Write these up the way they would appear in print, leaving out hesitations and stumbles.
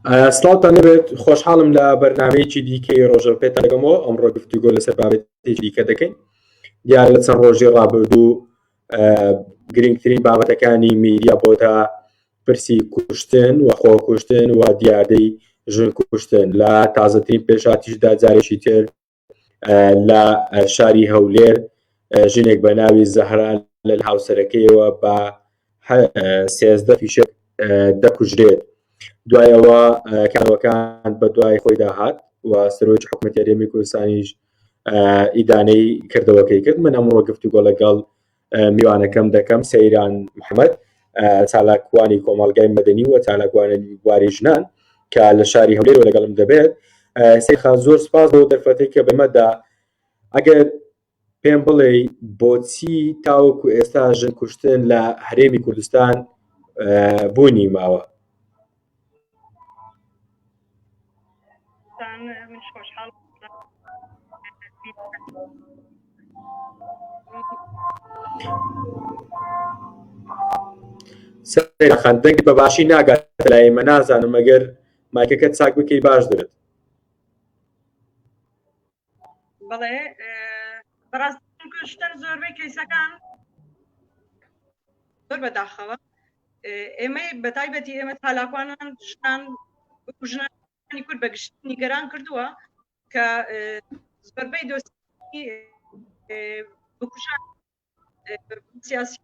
سڵاوتان لەبێت خۆشحاڵم لە بەرنامەیەکی دیکەی ڕۆژە پێتان دەگەمەوە. ئەمڕۆ گفتوگۆ لەسەر بابەتێکی دیکە دەکەین. دیارە لە چەند ڕۆژی ڕابردوو گرنگترین بابەتەکانی میدیا بۆتە پرسی کوشتن و خۆکوشتن و دیاردەی ژن کوشتن. لە تازەترین پێشاتیشدا جارێکی تر لە شاری هەولێر ژنێک بە ناوی زەهرا لە هاوسەرەکەیەوە بە 13 فیشک دەکوژرێت. دوایەوە کانەوەکان بە دوای خۆی داهات و سەرۆکی حکوومەتی هەرێمی کوردستانیش ئیدانەی کردەوەکەی کرد. من ئەمڕۆ گفتوگۆ لەگەڵ میوانەکەم دەکەم سەیران محەممەد، چالاکوانی کۆمەڵگای مەدەنی و چالاکوانی بواری ژنان کە لە شاری هەولێرەوە لەگەڵم دەبێت. سەیرخان زۆر سپاس بۆ دەرفەتەی کە بەمەدا. ئەگەر پێم بڵێ بۆچی تاوەکو ئێستا ژن کوشتن لە هەرێمی کوردستان بوونی ماوە؟ سەیرخان دەنگت بە باشی ناگات لە ئێمە، نازانم ئەگەر مایکەکەت چاک بکەی باش دەبێت. بەڵێ بەڕاستی کوشتن زۆربەی کەیسەکان زۆر بەداخەوە ئێمە بەتایبەتی ئێمە تالاکوانان ژنان ژنانی کورد بەگشتی نیگەران کردووە کە زۆربەی دۆستی بکوژان سیاسی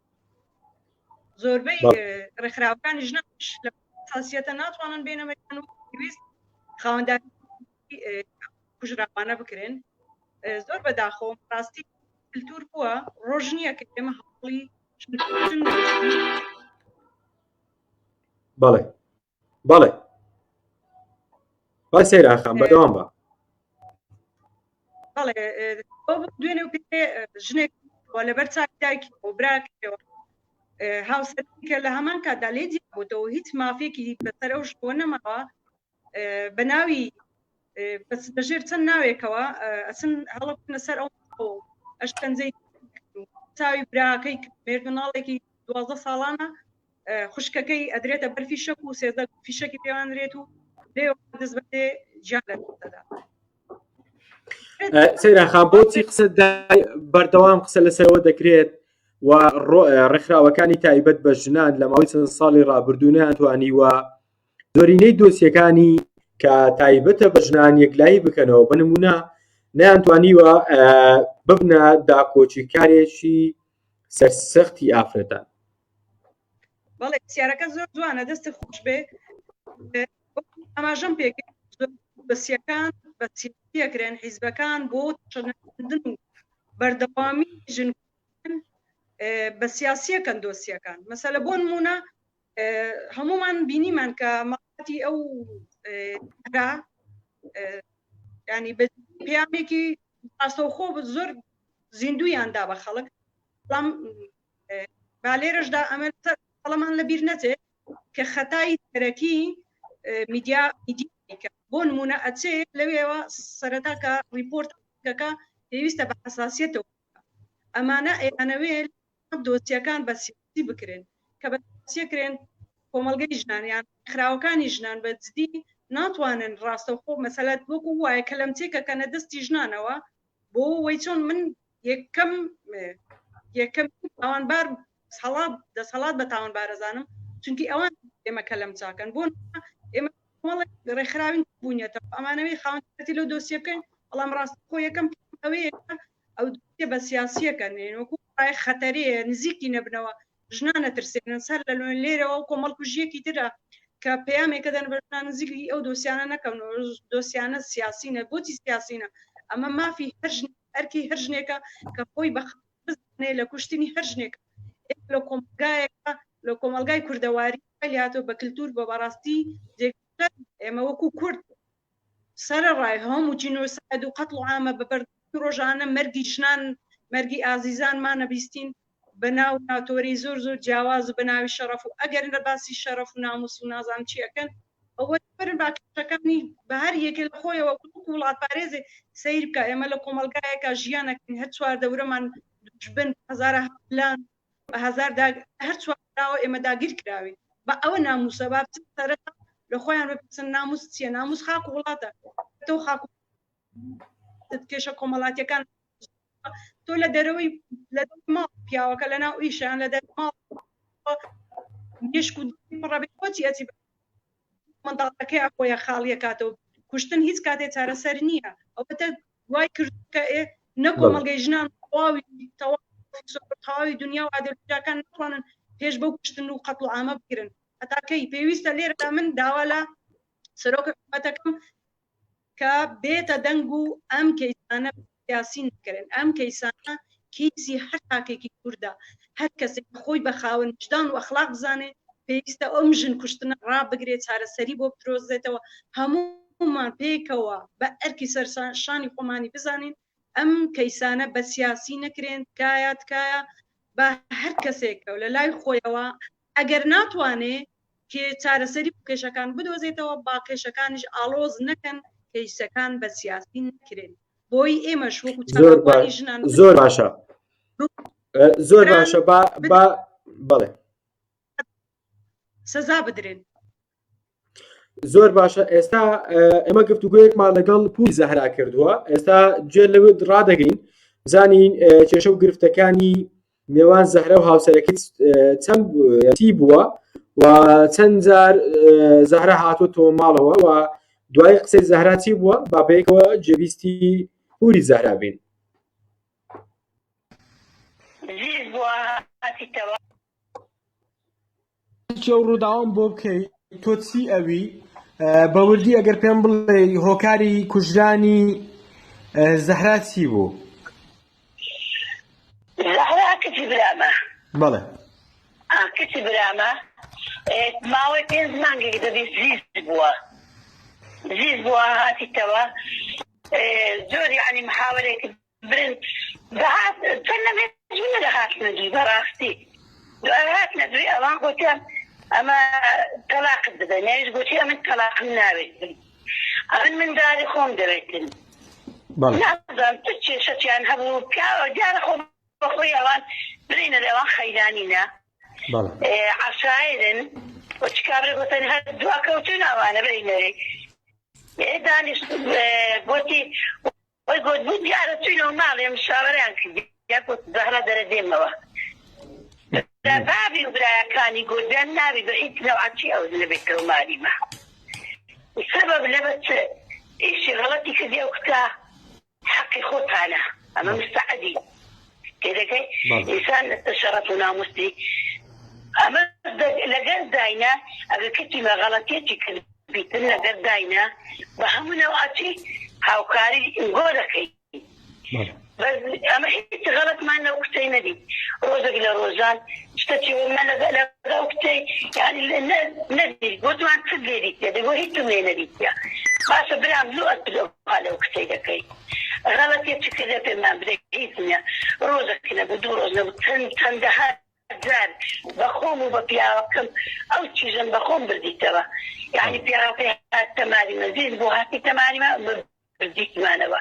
زۆربەی ڕێکخراوەکانی ژنانش لە حساسیەتە ناتوانن بێنەمەکان و پێویست خاوەندانی کوژراوانە بکرێن. زۆر بەداخەوە ڕاستی کلتور بووە ڕۆژ نییە کە ئێمە هەڵی بەڵێ بەڵێ با سەیرخان بەدەوام بە. بەڵێ دوێنێ و پێ ژنێک لەبەر چاک دایکی و براکەوە هاوسەرێک کە لە هەمان کاتدا لێدی بووتەوە هیچ مافێکی بەسەر ئەوش بۆ نەماوە بە ناوی بەژێر چەند ناوێکەوە ئەچن هەڵبنە سەر ئەو ئەشکەنجەی چاوی براکەی مێردوناڵێکی 12 ساڵانە خوشکەکەی ئەدرێتە بەرفی شەک و 13 فیشەکی پێوانرێت و لێ دەست بەدێ گیان لەدا. سەیرخان بۆچی قسە بەردەوام قسە لەسەرەوە دەکرێت و ڕێکخراوەکانی تایبەت بە ژنان لە ماوەی چەند ساڵی ڕابردوو نەیانتوانیوە زۆرینەی دۆسیەکانی کە تایبەتە بە ژنان یەکلایی بکەنەوە؟ بنمونە نەیانتوانیوە ببنە داکۆچی کارێکی سەرسەختی ئافرەتان. بەڵێ پرسیارەکە زۆر جوانە، دەستی خۆش بێ. ئەماژەم پێکرد بەسیەکان بە چیەکرێن حیزبەکان بۆ شەندن و بەردەوامی ژن بە سیاسیەکەن دۆسیەکان. مەسەلە بۆ نمونە هەمومان بینیمان کە ماڵاتی ئەو ینی بە پەیامێکی ئاسەوخۆ زۆر زیندویاندا بە خەڵک بەڵام بالێرەشدا ئەمە سەڵەمان لەبیر نەچێت کە خەتای تەرەکی میدیا بۆ نمونە ئەچێ لەوێەوە سەرەتا کە ریپۆرتەکە پێویستە بە حساسیەتەوە ئەمانە ئەیانەوێ دۆسیەکان بە سیاسی بکرێن کە بە سیەکرێن کۆمەلگەی ژنانیان خراوەکانی ژنان بە جدی ناتوانن ڕاستەوخۆ مەسەلەت وەکو وایە کە لەم تێکەکەنە دەستی ژنانەوە بۆ وەی چۆن من یەکەم تاوانبار دەسەڵات بە تاوانبارەزانم چونکی ئەوان ئێمە کە لەم چاکەن بۆ ئێمە ڕێکخراوین بوونیێتەوە ئەمانەوەی خاوەنی لەو دۆسیە بکەین بەڵام ڕاستەخۆ یەکەم ئەوەیە ئەو دۆسیە بە سیاسیەکەن وەکو خەتەرەیە نزیکی نەبنەوە ژنانە ترسێنن سەر لە لێرەوە و کۆمەڵکوژیەکی ترە کە پەیامێکە دەن بەژنان نزیکی ئەو دۆسیانە نەکەون دۆسیانە سیاسینە. بۆچی سیاسینە؟ ئەمە مافی هەرکی هەر ژنێکە کە خۆی بە بزانێ لە کوشتنی هەر ژنێک لە کۆمەلگایەکە لە کۆمەلگای کوردەواری هاتۆ بە کللتور بە بەڕاستی ئێمە وەکو کورد سرە ڕای هەموو جینۆساید و قەتڵ و عامە بەبەر ڕۆژانە مەرگی ژنان مەرگی ئازیزانمانە بیستین بەناو ناتۆری زۆر زۆر جیاواز و بەناوی شەرەف و ئەگەر لە باسی شەرەف و ناموس و نازان چیەکەن ئەوە بەرن باکەکانی بە هەر یەکێ لە خۆیەوە وڵات پارێزێ سیر بکە. ئێمە لە کۆمەلگایەکە ژیانەکەین هەر چوار دەورەمان بن هەزارە هەڵان بە هەزار هەر چوارەوە ئێمە داگیر کراوین بە ئەوە ناموسە با سەرەتا لە خۆیان بپرسن ناموس چییە ناموس خاک و وڵاتە تۆ خاک کێشە کۆمەڵاتیەکان تۆ لە دەرەوەی لە ماڵ پیاوەکە لە ناو ئیشیان لە دەرماڵ مشک و ڕەبێت بۆچی ئەچی منداڵەکەی خۆیە خاڵیە کاتەوە کوشتن هیچ کاتێ چارەسەر نییە ئەوەتە دوای کردکە نە کۆمەلگەی ژنان تەواوی دنیا و ئادەکان نتوانن پێش بەو کوشتن و قەتڵ عامە بگرن هەتاکەی پێویستە لێرەدا من داوا لە سەرۆکە حکوومەتەکەم کە بێتە دەنگ و ئەم کەیسانە سیاسی نکردن ئەم کەیسانە کیسی هەر تاکێکی کووردا هەر کەسێک خۆی بە خاوەن وجدان و ئەخلاق بزانێ پێویستە ئەم ژن کوشتنە ڕابگرێت چارەسەری بۆ بدرۆزێتەوە هەموومان پێکەوە بە ئەرکی سەرشانی خۆمانی بزانین ئەم کەیسانە بە سیاسی نەکرێن تکایە بە هەر کەسێکە و لە لای خۆیەوە ئەگەر ناتوانێ کێ چارەسەری کێشەکان بدۆزێتەوە با کێشەکانیش ئالۆز نەکەن کەیسەکان بە سیاسی نەکرێن بۆی ئێمەش وەکو چاوەڕوانی ژنان زۆر باشە زۆر باشە بەڵێ سەزا بدرێن زۆر باشە ئێستا ئێمە گفتوگویەکمان لەگەڵ پووری زەهرا کردووە ئێستا گوێ لەوە ڕدەگەین بزانین کێشە و گرفتەکانی نێوان زەهرا و هاوسەرەکەی چەند چی بووە و چەند جار زەهرا هاتووەتەوە ماڵەوە و دوای قسەی زەهرا چی بووە با بەیەکەوە جێبیستی پووری زەهرا بین ئەو ڕووداوام بۆ بکەیت تۆ چی ئەوی بەوردی ئەگەر پێم بڵێ هۆکاری کوژرانی زەهرا چی بوو؟ زەهرا کچی برامە بەڵێ کچی برامە ماوەی 5 مانگێک دەبێت زیز بووە هاتیتەوە زۆر یعنی محاوەرێک برن چەند نەبێت منە دەهاتنە دوی بەڕاستی دوای هاتنە دوی ئەوان گوتیان ئەمە تەلاقت بدەن یانیش گوتی ئەمن تەلاقم ناوێتن ئەمن منداڵی خۆم دەوێتن نازانم چ کێشەیان هەبوو پیاوە دیارە خۆ بەخۆی ئەوان برینە لەوان خەیرانینە عەشایرن وە چیکارە گوتن هەر دواکەوتون ئەوانە برینەوەی دانیشت گوتی وەی گوت بوو دیارە چوینەوە ماڵێ مشاوەڕیان کردی یا گوت زەهرا دەرە دێمەوە بابی و برایەکانی گوتیان ناوی بە هیچ نەوعەتی ئەو لەبێتەوە مالیمە سەبەب لەبەر چ ئیشی غەڵەتی کردی ئەو کتا حەقی خۆتانە ئەمە مستعدی تێدەکەی ئینسان شەرەف و ناموستی ئەمە لەگەر داینە ئەگەر کتیمە غەڵەتێکی کرد بیتن لەگەر داینە بە هەموو نەوعەتی هاوکاری گۆ دەکەی ئەمە هیچ غەڵەتمان لەو کتەی نەدی ڕۆژێک لە ڕۆژان شتێکی ومە لەگەڵ کتەی یعنی نەدی گوتمان چ لێریتە دەگۆ هیچ تومێ نەدیتە باشە برام زوو ئەتلۆها لەو کتەی دەکەی غەڵەتێکی کردە پێمان بدەی هیچ نییە ڕۆژێک نەبوو دوو ڕۆژ نەبوو چەندەها جار بەخۆم و بە پیاوەکەم ئەو چیژم بەخۆم بردیتەوە یعنی پیاوەکەی هات تەماریمە زیز بۆ هاتی تەماریمە بردیتمانەوە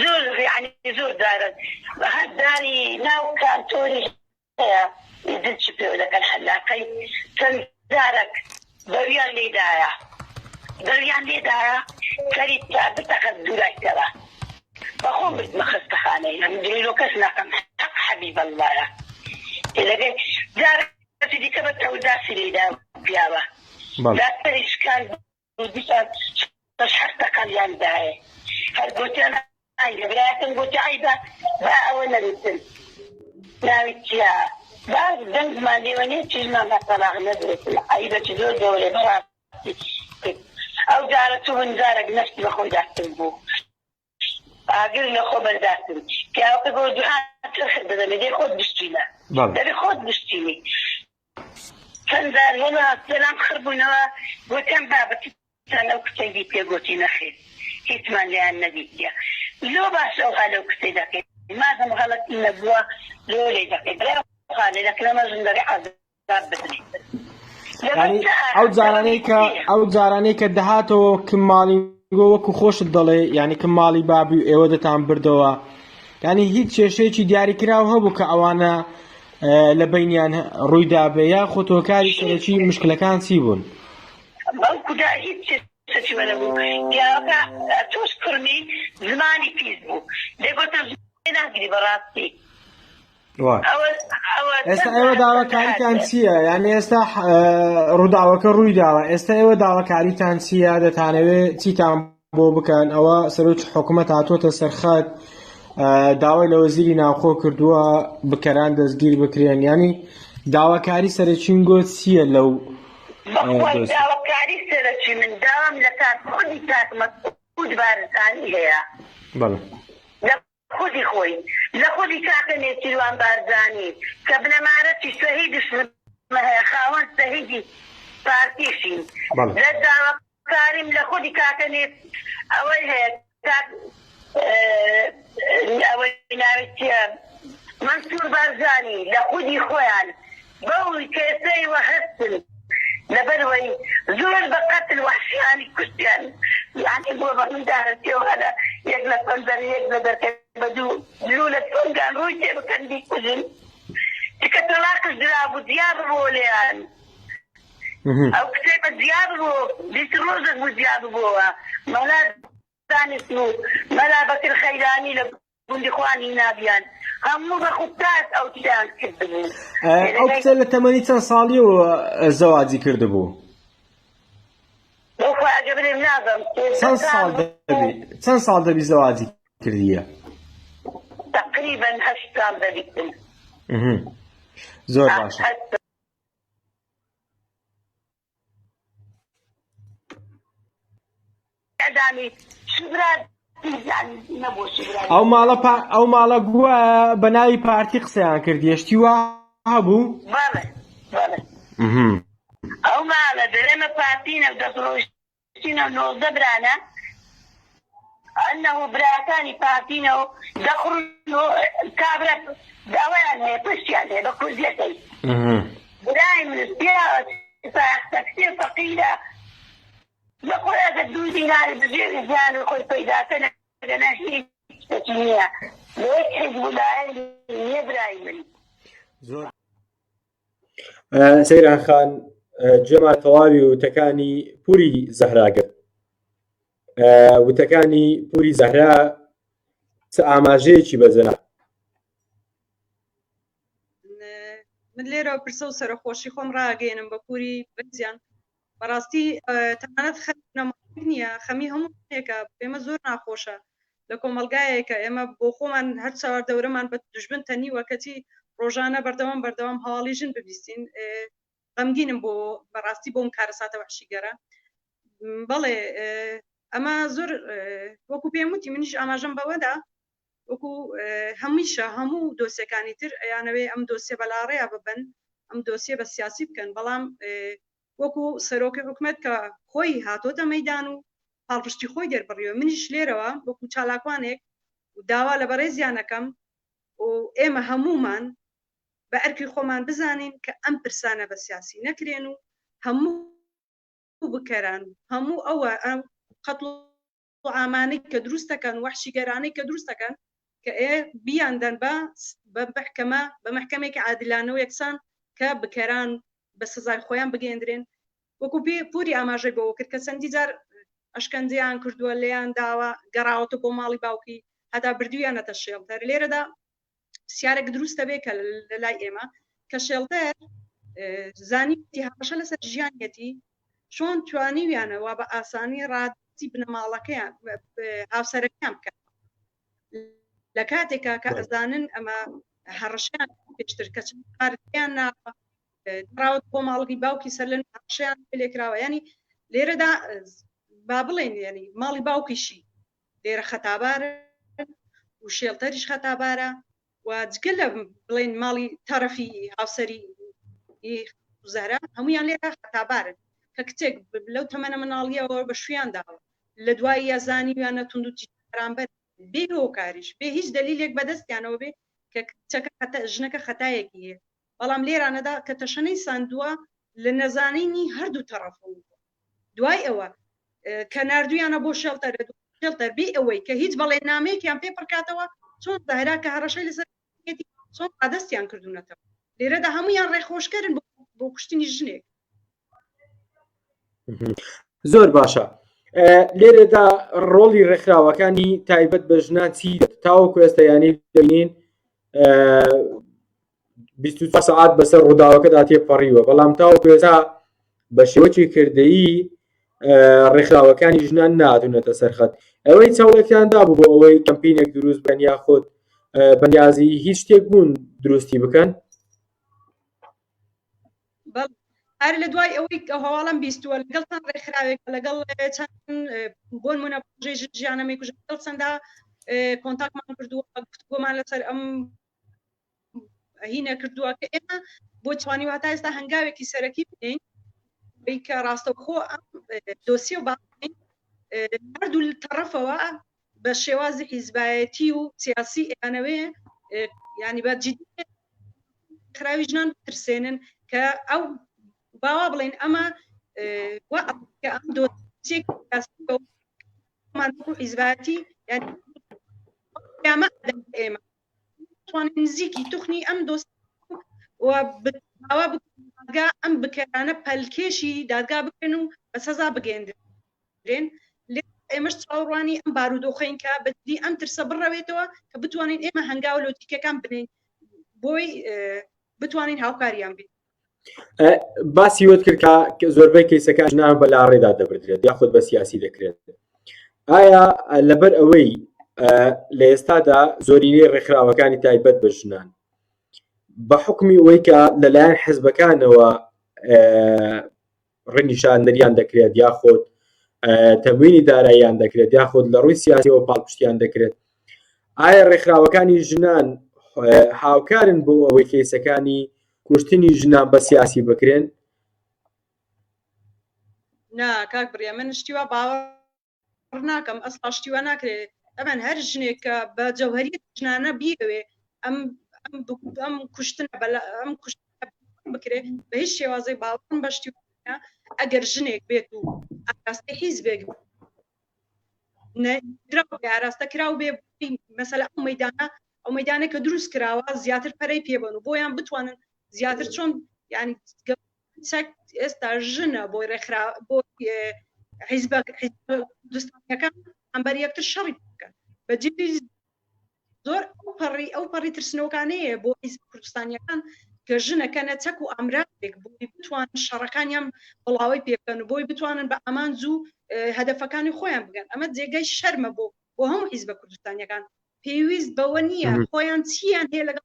زۆر یعنی زۆر دارن هەر داری ناو کانتۆری هەیە دلچی پێوە دەکەن حەلاقەی چەند دارێک بەویان لێدایە کەری تا بتەقەت دوورایتەوە بەخۆم بردمە خەستەخانەی ئەم درێژۆ کەس ناکەم حەق حەبیب اللهە لەگەی جارەتی دیکە بە تەوداسی لێدا پیاوە داستەریشکان دیسان حەستەقەلیان دایە هەر گوتیان برایەکەم گوتی عیبە با ئەوە نەبێتن ناوی چیا با دەنگمان لێوە نیە چیزمان بە تەلاق نەدرێتن عیبەتی زۆر گەورەی بەڕاستی ئەو جارە تو هەنجارێک نەفتی بە خۆی داستن بوو ئاگر لە خۆ بەرداستن پیاوەکە بۆ دوهات دەدەمێ خۆت بشتینە دەبێ خۆت بشتینی چەند جار هێڵا سەلام خڕبوونەوە گوتیان بابەتی چەند ئەو کتەی پێ گوتی نەخێر هیچمان لیان نەدیتە لۆ باشە ئەو هەلەو کتەی دەکەیت مادەم غەڵەتی نەبووە لۆ لێ دەکەیت برای خانێ دەکرەمە ژندەری عەزاب بدرێت ئەو جارانەی کە دەهاتەوە کماڵی وەکو خۆشت دەڵێ یعنی کماڵی بابی و ئێوە دەتان بردەوە یعنی هیچ کێشەیەکی دیاریکراو هەبوو کە ئەوانە لە بینیان ڕوویدا بێ یا خۆتۆکاری سەرەکی مشکلەکان چی بوون؟ بەڵکو ڕوودا هیچ سەچوە نەبوو پیاوەکە تۆش کوڕمی زمانی پیس بوو دەگوتە زمانی ناگری بەڕاستی ئێستا ئێوە داواکاریتان چییە؟ یعنی ئێستا ڕووداوەکە ڕووی داوە ئێستا ئێوە داواکاریتان چییە؟ دەتانەوێت چیتان بۆ بکەن؟ ئەوە سەرۆکی حکوومەت هاتووەتە سەرخەت داوای لە وەزیری ناوخۆ کردووە بکەران دەستگیر بکرێن، ینی داواکاری سەرچینگۆ چییە لەو داواکاری سەرچی من داوام لە کات خودی کات مەسعود بارزانی هەیە خودی خۆی لە خودی کاکە نێچیروان بارزانی کە بنەمارەتی سەهیدی سلمە هەیە خاوەن سەهیدی پارتیشین لە داواکاریم لە خودی کاکە نێت ئەوەی هەیە ئەوەی ناوێت چییە منسوور بارزانی لە خودی خۆیان بەوی کێسەی وە هەستن لەبەرەوەی زۆر بە قەتل وەحشیانی کوشتیان یعنی بۆ بە من داهەتیەوە هەنە یەک لە پەنجەر یەک لە دەرکە بە دوو لوو لە تۆنگان ڕووی تێ بکەندی کوژن تکە تەلاقش درابوو جیا ببووە لێیان ئەو کتێ بە جیا ببوو بیست ڕۆژێک بوو جیا ببووە مەلا دانست و مەلا بەکر خەیرانی لە گوندی خوانی نابیان هەموو بە خوبتاس ئەو تیان کردبوو ئەو کچە لە تەمەنی چەند ساڵیەوە زەواجی کردبوو؟ چەند ساڵ دەبی زەواجی کردیە؟ تقریبا 8 ساڵ دەبیتن زۆر باشە ئەو ماڵە گووە بە ناوی پارتی قسەیان کردی هێشتی وا هەبوو؟ ئەو ماڵە دەرێمە پارتینە دەسڕۆشتینە نۆزدە برانە ئەنەوە براکانی پارتینەوە دەخڕن کابرا داوایان هەیە پشتیان هەیە بە کوردیەکەی برای من پیاوە ساختەکسێ فەقیرە لەخۆی ئەگە دوو دیناری بژێری زیانی خۆی پەیداکە نەگەنە هیچ شتێکی نییە لە یەک حیزب وڵایەت نییە برای من سەیران خان جەمال تەواوی وتەکانی پوری زەهراگرت وتەکانی پوری زەهرا چ ئاماژەیەکی بەجەنا من لێرەوە پرسە و سەرخۆشی خۆم ڕاگەێنم بە پوری بەزیان بەڕاستی تەمانەت خەمەڵک نییە خەمی هەموو ێکە ئێمە زۆر ناخۆشە لە کۆمەلگایەکە ئێمە بۆ خۆمان هەر چاوار دەورەمان بە دوژبن تەنیوە کەچی ڕۆژانە بەردەوام هەواڵی ژن ببیستین غەمگینم بۆ بەڕاستی بۆم کارەساتە وەحشیگەرە بەڵێ ئەمە زۆر وەکو پێم وتی منیش ئاماژەم بەوەدا وەکو هەمیشە هەموو دۆسیەکانی تر ئەیانەوێ ئەم دۆسیە بەلاڕێیا ببن ئەم دۆسیە بە سیاسی بکەن بەڵام وەکو سەرۆکی حکومەت کە خۆی هاتۆتە مەیدان و پاڵپشتی خۆی دەربڕیەوە منیش لێرەوە وەکو چالاکوانێک و داوا لە بەڕێزیانەکەم و ئێمە هەمومان بە ئەرکی خۆمان بزانین کە ئەم پرسانە بە سیاسی نەکرێن و هەموو بکەران هەموو ئەوە قەتڵ و ئامانەی کە دروستەکەن وەحشیگەرانەی کە دروستەکەن کە بیاندەن بە محکەمێکی عادلانە و یەکسان کە بکەران بە سزای خۆیان بگەێنرێن وەکو پوری ئاماژەی بۆ کرد کە چەندی جار ئەشکەنجیان کردووە لێیان داوە گەڕاوەتە بۆ ماڵی باوکی هەتا بردوویانەتە شێڵتەر لێرەدا پرسیارێک دروستە بێ کە لە لای ئێمە کە شێڵتەر زانیتی هەڕەشە لەسەر ژیانەتی چۆن توانیویانەوە بە ئاسانی ڕاتی بنەماڵەکەیان هاوسەرەکەیان بکەن لە کاتێکا کە ئەزانن ئەمە هەڕەشیان پێشتر کە چاردیان ناوە دراوت بۆ ماڵی باوکی سەر لە هەڕەشیان لێکراوە ینی لێرەدا با بڵێن ینی ماڵی باوکیشی لێرە خەتابارە و شێڵتەریش خەتابارە و جگە لە بڵێن ماڵی تەرەفی هاوسەری زەهرا هەمویان لێرە خەتابارن کە کچێک لەو تەمەنە مناڵیەوە بە شویان داوە لە دوای یازانیویانە تونند و تیرانبەر بێ هۆکاریش بێ هیچ دلیلێک بەدەستیانەوە بێ کە کچەکە ژنەکە خەتایەکی هەیە بەڵام لێرانەدا کە تەشەنەی ساندووە لە نەزانینی هەردوو تەرەفەوە دوای ئەوە کە نردویانە بۆ شێڵتەر بێ ئەوەی کە هیچ بەڵێ نامەیەکیان پێ پڕکاتەوە چۆن زەهرا کە هەڕەشەی لەسەر چۆن ڕادەستیان کردوونەتەوە لێرەدا هەمویان ڕێخۆشکردن بۆ کوشتنی ژنێک زۆر باشە. لێرەدا ڕۆڵی ڕێکخراوەکانی تایبەت بە ژنان چی تاوەکو ئێستا یانی دەبینین 24 ساعات بەسەر ڕووداوەکەدا تێپەڕیوە، بەڵام تاوەکو ئێستا بە شێوەیەکی کردەیی ڕێکخراوەکانی ژنان نهاتوونەتە سەرخەت. ئەوەی چاوڵێکتان دابوو بۆ ئەوەی کەمپینێک دروست بکەن یاخود بەنیازی هیچ شتێک بوون دروستی بکەن؟ هەر لە دوای ئەوەی هەواڵم بیستووە لەگەڵتان ڕێکخراوێک لەگەڵ چەند بۆ نمونە پروژەی ژیانەمەی کوژە لەگەڵ چەندە کۆنتاکتمان کردووە گفتگۆمان لەسەر ئەم هینە کردووە کە ئێمە بۆ توانیوە هەتا ئێستا هەنگاوێکی سەرەکی بکەین کە ڕاستەوخۆ ئەم دۆسیە و باڵین هەردوو تەڕەفەوە بە شێوازی حیزبایەتی و سیاسی ئێانەوێ ینی بە جدی خراوی ژنان بترسێنن کە ئەو باوا بڵێن ئەمە ئەم دۆسیێکی حیزبایەتی یعنی ئێمە توانین نزیکی توخنی ئەم دۆست و باوا دادگا ئەم بکەرانە پەلکێشی دادگا بکەن و بە سەزا بگەێنرێن لێ ئێمەش چاوەڕوانی ئەم بارودۆخەین کە بەدی ئەم ترسە بڕەوێتەوە کە بتوانین ئێمە هەنگاو لۆتیکەکان بنین بۆی بتوانین هاوکاریان بین. باسی وت کرد کە زۆربەی کەیسەکان ژنان بە لاڕێدا دەبردرێت یاخود بە سیاسی دەکرێت. ئایا لەبەر ئەوەی لە ئێستادا زۆرینەی ڕێکخراوەکانی تایبەت بە ژنان بە حکمی ئەوەی کە لەلایەن حیزبەکانەوە ڕەنیشاندەریان دەکرێت یاخود تەموینی داراییان دەکرێت یاخود لە ڕووی سیاسیەوە پاڵپشتیان دەکرێت، ئایا ڕێکخراوەکانی ژنان هاوکارن بۆ ئەوەی کەیسەکانی کوشتنی ژنان بە سیاسی بکرێن؟ نا کاک بڕیا من شتیوە باوەڕ ناکەم ئەسڵا شتیوە ناکرێت ئەمەن هەر ژنێک کە بە جەوهەریەت ژنانە بیەوێ ئەم کوشتنە ئەم کوشتنە بکرێت بە هیچ شێوازەی باوەڕم بە شتیوە ئەگەر ژنێک بێت و ئاراستی حیزبێک ئاراستە کراو بێ مەسەلا ئەو مەیدانە کە دروست کراوە زیاتر پەرەی پێبن و بۆیان بتوانن زیاتر چۆن ینی ئێستا ژنە بۆی ڕێکخرا بۆ حیزبەکان ئەمبەر یەکتر شەڕی بکەن بەجێ زۆر ئەو پەڕی ترسنەوەکانەیە بۆ حیزب کوردستانیەکان کە ژنەکەنە چەک و ئەمراتێک بۆی بتوانن شەڕەکانیان بڵاوی پێبکەن و بۆی بتوانن بە ئەمان زوو هەدەفەکانی خۆیان بگەن. ئەمە جێگەی شەرمە بۆ هەموو حیزبە کوردستانیەکان پێویست بەوە نییە خۆیان چیان هەیە لەگەڵ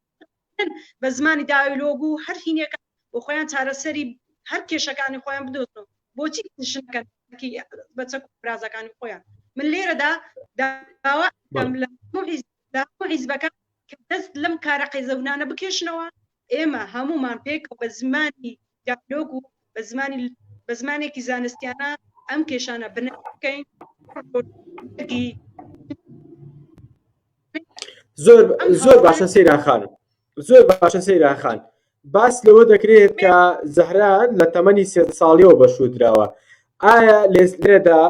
بە زمانی دایلۆگ و هەر هینێکە بۆ خۆیان چارەسەری هەر کێشەکانی خۆیان بدۆستن بۆچی شنەکەن بە چەک و فرازەکانی خۆیان. من لێرەدا داوا لە حیزبەکان کە دەست لەم کارە قەیزەونانە بکێشنەوە ئێمە هەمومان پێک بە زمانی دایلۆگ و بە زمانێکی زانستیانە ئەم کێشانە بنەکەین. زۆر باشە سەیران خانم، زۆر باشە سەیران خان. باس لەوە دەکرێت کە زەهرا لە تەمەنی 30 ساڵیەوە بەشودراوە. ئایا لێرەدا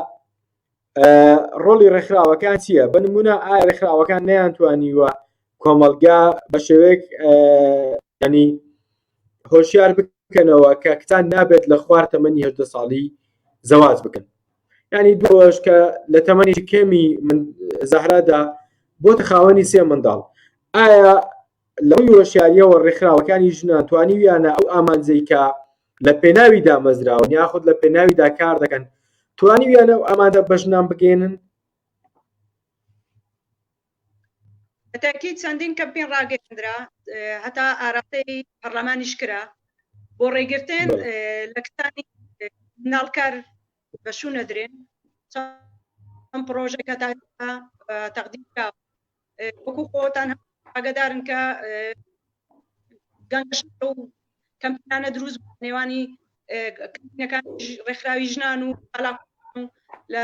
ڕۆڵی ڕێکخراوەکان چییە؟ بە نمونە ئایا ڕێکخراوەکان نەیانتوانیوە کۆمەلگا بە شێوەیەک ینی هۆشیار بکەنەوە کە کچان نابێت لە خوار تەمەنی 18 ساڵی زەواج بکەن، ینی دوۆش کە لە تەمەنی کەمی زەهرادا بۆتە خاوەنی 3 منداڵ. ئایا لەوەی وەشیاریەوە ڕێکخراوەکانی ژنان توانیویانە ئەو ئامانجەی کە لە پێناویدا مەزراون یاخود لە پێناویدا کار دەکەن توانیویانە ئەو ئامادە بە ژنان بگەێنن؟ بەتاکید چەندین کەمپین ڕاگەیاندرا هەتا ئاراستەی پەرلەمانیش کرا بۆ ڕێگرتن لە کتانی مناڵکار بەشوو نەدرێن. ئەم پرۆژێک کە تەقدیم کرا وەکو خۆتان ئاگادارن کە گەنگەش و کەمپینانە دروست نێوانی کەمپینەکان ڕێکخراوی ژنان و لە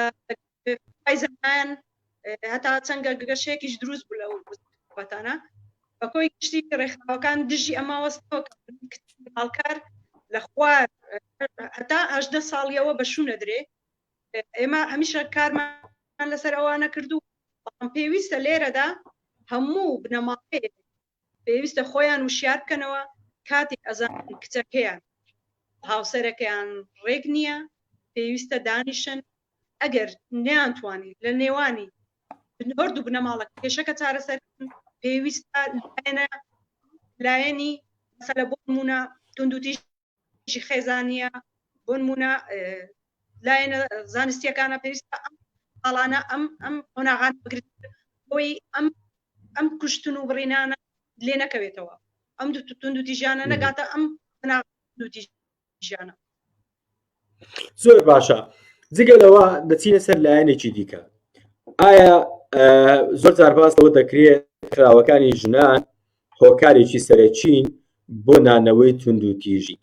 زەمان هەتا چەندە گەشەیەکیش دروست بوو لەو وەتانە بە کۆی گشتی ڕێکخراوەکان دژی ئەماوەستەوە هاڵکار لە خوار هەتا 18 ساڵیەوە بەشوو نەدرێ. ئێمە هەمیشە کارمان لەسەر ئەوانە کردو پێویستە لێرەدا هەموو بنەماڵەیە پێویستە خۆیان وشیار بکەنەوە کاتێک ئەزانن کچەکەیان هاوسەرەکەیان ڕێک نییە پێویستە دانیشن ئەگەر نیانتوانی لە نێوانی هەردوو بنەماڵە کێشەکە چارەسەر پێویستە لایەنی مەسەلە بۆ نمونە توندوتیژی خێزانیە بۆ نمونە لایەنە زانستیەکانە پێویستە ئەم ئاڵانە ئەم قۆناغان بگرێت بۆی ئەم کوشتن و بڕینانە لێ نەکەوێتەوە ئەم توندوتیژیانە نەگاتە ئەم توندوتیژیانە. زۆر باشە. جگەلەوە دەچینە سەر لایەنێکی دیکە. ئایا زۆر جار باس لەوە دەکرێت خراوەکانی ژنان هۆکارێکی سەرەکین بۆ نانەوەی توندوتیژی؟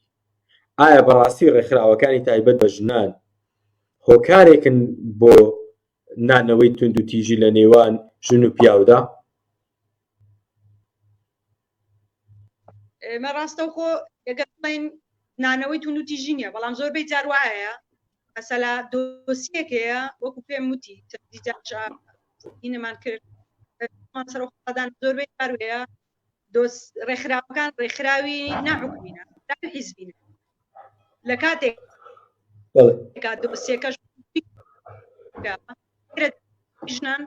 ئایا بەڕاستی ڕێکخراوەکانی تایبەت بە ژنان هۆکارێکن بۆ نانەوەی توندوتیژی لە نێوان ژن و پیاودا؟ ئێمە ڕاستەوخۆ ئەگەر بڵێن نانەوەی توندوتیژی نییە، بەڵام زۆربەی جار وایە مەسەلا دۆسیەکەیە وەکو پێم وتی اینەمان کرد سەرۆخدان زۆربەی جاروەیە ڕێکخراوەکان ڕێکخراوی ناحکومینە حیزبینە لە کاتێک دۆسیەکەش ژنان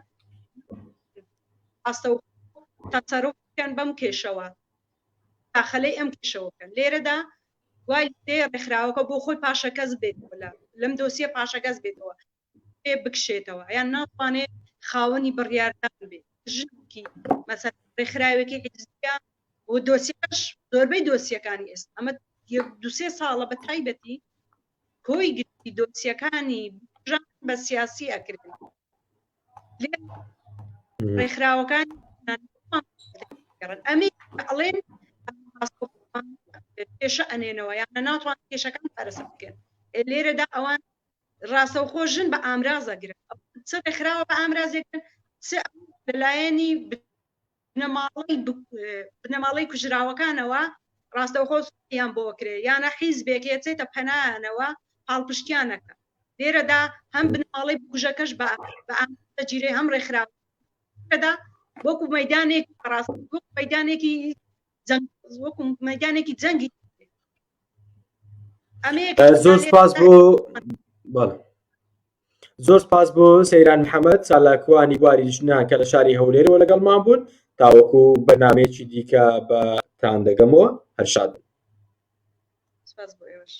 ڕاستە تەسەڕوفیان بەم کێشەوە داخەلەی ئەم کێشەوەکەن لێرەدا وای لێ ڕێکخراوەکە بۆ خۆی پاشەکەس بێتەوە لەم دۆسیە پاشەکەس بێتەوە پێ بکشێتەوە یان ناتوانێت خاوەنی بڕیاردان بێت ژنێکی مەسەڵەن ڕێکخراوێکی حیزبیە و دۆسیەکەش زۆربەی دۆسیەکانی ئێستا ئەمە دو-سێ ساڵە بە تایبەتی کۆی گرتی دۆسیەکانی ژن بە سیاسی ئەکردن ڕێکخراوەکان ئەمێ ئەڵێن کێشە ئەنێنەوە یانە ناتوان کێشەکان پارێزە بکەن لێرەدا ئەوان ڕاستەوخۆ ژن بە ئامرازەگرن چ ڕێکخراوە بە ئامرازێکن چ لەلایەنی بنەماڵەی کوژراوەکانەوە ڕاستەوخۆ یان بۆ کرێ یانە حیزبێک چێتە پەنایانەوە پاڵپشتیانەکە لێرەدا هەم بنەماڵەی کوژەکەش بە ئامرازەگیرێ هەم ڕێکخراوەدا وەکو مەیدانێک ڕاست مەیدانێکی وەکو مەیدانێکی جەنگی زۆر سپاس بۆ زۆر سپاس بۆ سەیران محەممەد چالاکوانی بواری ژنان کە لە شاری هەولێرەوە لەگەڵمان بوون تاوەکو بەنامەیەکی دیکە بەتان دەگەمەوە هەر شاد. سپاس بۆ ئێوەش.